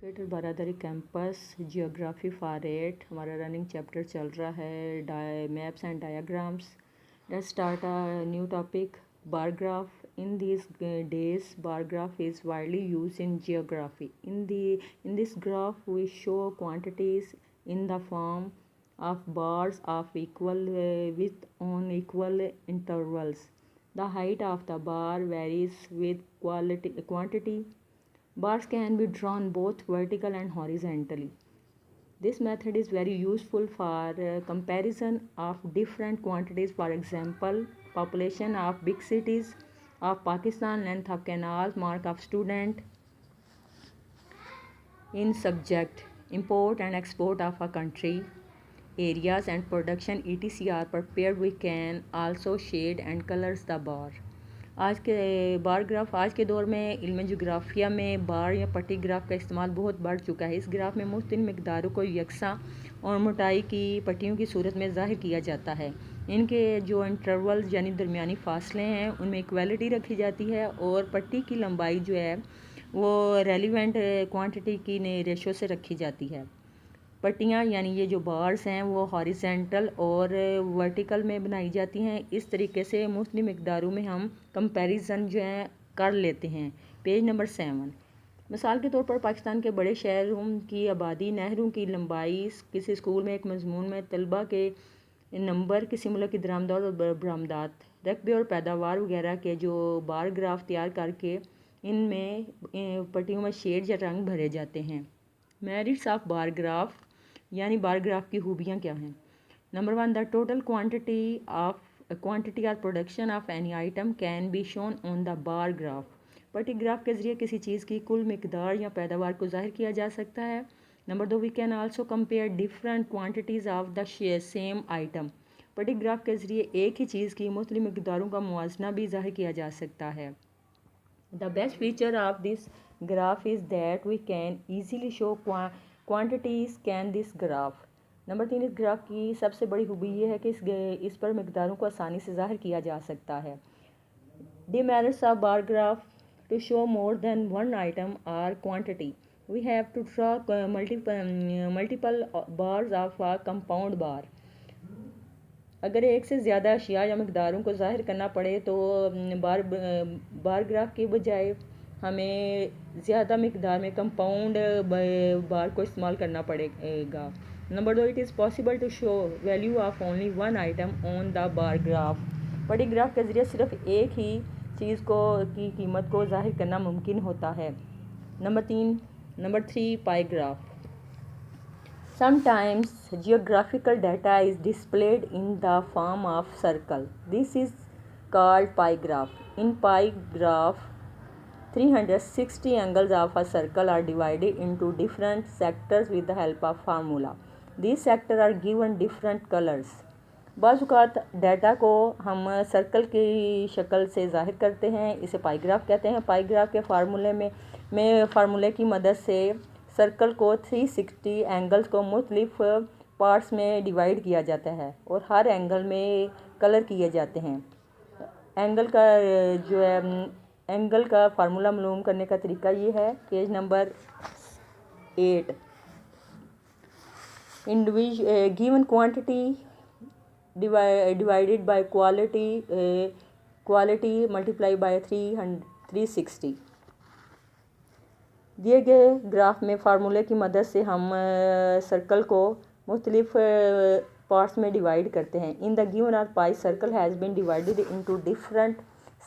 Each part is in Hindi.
Greater Baradari campus geography for 8 हमारा रनिंग चैप्टर चल रहा है maps and diagrams. Let's start a new topic bar graph. In this days bar graph is widely used in geography. In this graph we show quantities in the form of bars of equal width on equal intervals. The height of the bar varies with quantity. Bars can be drawn both vertical and horizontally. This method is very useful for comparison of different quantities. For example, population of big cities of Pakistan, length of canals, mark of student in subject, import and export of a country, areas and production etc. are prepared. We can also shade and colors the bar. आज के बार ग्राफ आज के दौर में इल्म जोग्राफिया में बार या पट्टी ग्राफ का इस्तेमाल बहुत बढ़ चुका है। इस ग्राफ में मुख्तलिफ मिक़दारों को यकसा और मोटाई की पट्टियों की सूरत में ज़ाहिर किया जाता है। इनके जो इंटरवल्स यानी दरमियानी फासले हैं उनमें इक्वालिटी रखी जाती है और पट्टी की लंबाई जो है वो रेलिवेंट क्वांटिटी की रेशो से रखी जाती है। पट्टियाँ यानी ये जो बार्स हैं वो हॉरिजेंटल और वर्टिकल में बनाई जाती हैं। इस तरीके से मुख्तलिफ मिक़दारों में हम कंपैरिजन जो है कर लेते हैं। Page number 7। मिसाल के तौर पर पाकिस्तान के बड़े शहरों की आबादी, नहरों की लंबाई, किसी स्कूल में एक मजमून में तलबा के नंबर, किसी मुल्क की दरामदात और बरामदात, रकबे और पैदावार वगैरह के जो बार ग्राफ तैयार करके इनमें पट्टियों में शेड या रंग भरे जाते हैं। मेरिट्स ऑफ बार ग्राफ यानी बार ग्राफ की खूबियाँ क्या हैं। नंबर 1, द टोटल क्वांटिटी और production of any item can be shown on the bar graph. पट्टी ग्राफ के ज़रिए किसी चीज़ की कुल मिकदार या पैदावार को ज़ाहिर किया जा सकता है। Number 2, we can also compare different quantities of the same item. पट्टी ग्राफ के ज़रिए एक ही चीज़ की मुख्तलिफ मिकदारों का मुआजना भी ज़ाहिर किया जा सकता है। The best feature of this graph is that we can easily show quantities can this graph. Number 3, इस ग्राफ की सबसे बड़ी खूबी ये है कि इस पर मिकदारों को आसानी से ज़ाहिर किया जा सकता है। Demerits of bar graph: to show more than one item or quantity, we have to draw multiple bars of a compound bar. अगर एक से ज़्यादा अशिया या मकदारों को ज़ाहिर करना पड़े तो बार ग्राफ के बजाय हमें ज़्यादा मकदार में कंपाउंड बार को इस्तेमाल करना पड़ेगा। Number 2, it is possible to show value of only one item on the bar graph. पट्टी ग्राफ के ज़रिए सिर्फ एक ही चीज़ की कीमत को ज़ाहिर करना मुमकिन होता है। Number 3, pi graph. Sometimes geographical data is displayed in the form of circle. This is called pie graph. In pie graph, 360 angles of a circle are divided into different sectors with the help of formula. These sectors are given different colors. बाज़ औक़ात डाटा को हम सर्कल की शक्ल से ज़ाहिर करते हैं, इसे पाई ग्राफ कहते हैं। पाई ग्राफ के फार्मूले की मदद से सर्कल को 360 एंगल्स को मुख्तलिफ पार्ट्स में डिवाइड किया जाता है और हर एंगल में कलर किए जाते हैं। एंगल का फार्मूला मालूम करने का तरीका ये है। Page number 8। Given quantity divided by quality multiply by 360। दिए गए ग्राफ में फार्मूले की मदद से हम सर्कल को मुख्तलिफ पार्ट्स में डिवाइड करते हैं। In the given are pie circle has been divided into different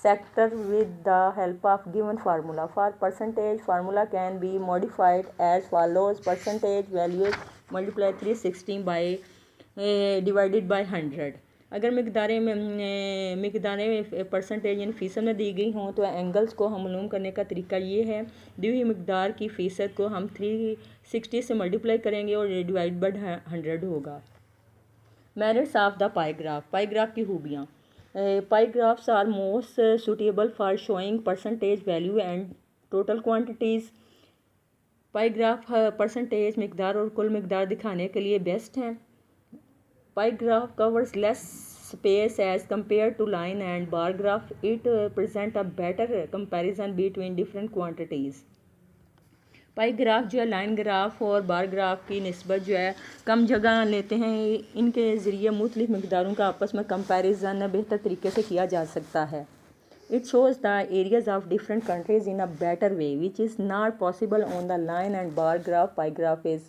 sector with the help of given formula. For percentage formula can be modified as follows: percentage values multiply 360 by divided by 100। अगर मिकदारें परसेंटेज यानी फ़ीसद में दी गई हों तो एंगल्स को हम मालूम करने का तरीका ये है। दी हुई मिकदार की फ़ीसद को हम 360 से मल्टीप्लाई करेंगे और डिवाइड बाय 100 होगा। Merits of the pie graph. Pie graph की खूबियाँ: pie graphs are most suitable for showing percentage value and total quantities. Pie graph percentage मिकदार और कुल मिकदार दिखाने के लिए बेस्ट हैं। Pie graph covers less space as compared to line and bar graph. It presents a better comparison between different quantities. Pi graph जो है लाइन ग्राफ और बार ग्राफ की निस्बत जो है कम जगह लेते हैं। इनके ज़रिए मुख्तलिफ मकदारों का आपस में कंपैरिजन बेहतर तरीके से किया जा सकता है। It shows the areas of different countries in a better way, which is not possible on the line and bar graph. Pie graph is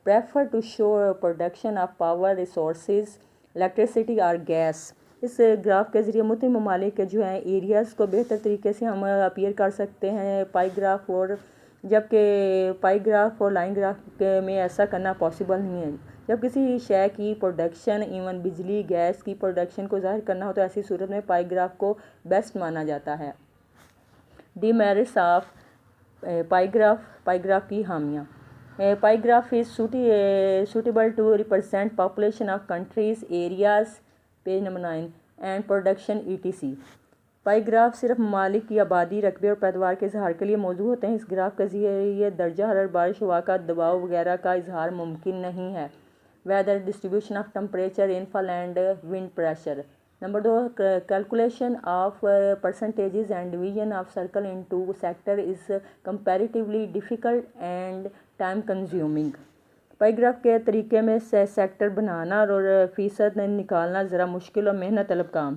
preferred to show production of power resources, electricity or gas. इस ग्राफ के ज़रिए मुख्तलिफ ममालिक के जो हैं एरियाज़ को बेहतर तरीके से हम अपीयर कर सकते हैं पाई ग्राफ और, जबकि पाई ग्राफ और लाइन ग्राफ में ऐसा करना पॉसिबल नहीं है। जब किसी शय की प्रोडक्शन इवन बिजली गैस की प्रोडक्शन को ज़ाहिर करना हो तो ऐसी सूरत में पाई ग्राफ को बेस्ट माना जाता है। डीमेरिट्स ऑफ पाई ग्राफ की हामियाँ। Pie graph is suitable to represent population of countries, areas, page number 9 and production ETC। Pie graph सिर्फ ममालिक की आबादी, रकबे और पैदावार के इजहार के लिए मौजूद होते हैं। इस ग्राफ के ज़रिए दर्जा हरारत, बारिश, हवा का दबाव वगैरह का इजहार मुमकिन नहीं है। Weather, distribution of temperature, rainfall and wind pressure. Number 2, calculation of percentages and division of circle into sector is comparatively difficult and time consuming. Pie graph के तरीके में सेक्टर बनाना और फ़ीसद निकालना ज़रा मुश्किल और मेहनत तलब काम है।